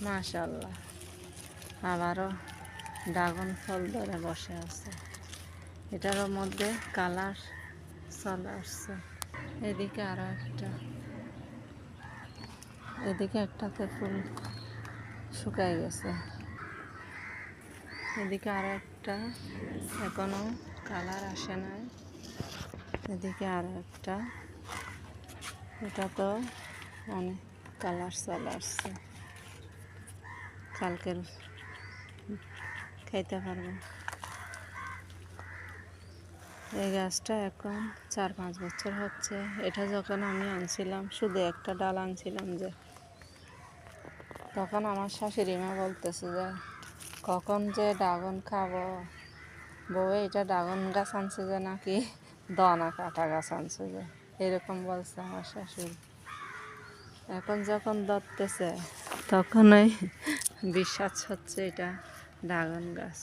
মাশাআল্লাহ, আবারও ড্রাগন ফল ধরে বসে আছে। এটার মধ্যে কালার চলে আসছে। এদিকে আরো একটা, এদিকে একটাতে ফুল শুকায় গেছে, এদিকে আরো একটা এখনো কালার আসে নাই, এদিকে আরো একটা, এটা তো অনেক কালার চলে আসছে, কালকে খাইতে পারবো। এই গাছটা এখন 4-5 বছর হচ্ছে। এটা যখন আমি আনছিলাম, শুধু একটা ডাল আনছিলাম, যে তখন আমার শাশুড়ি মা বলতেছে যে কখন যে ড্রাগন খাবো, বউ এটা ড্রাগন গাছ আনছে যে নাকি দনা কাটা গাছ আনছে, যে এরকম বলছে আমার শাশুড়ি। এখন যখন ধরতেছে তখনই বিশ্বাস হচ্ছে এটা ড্রাগন গাছ।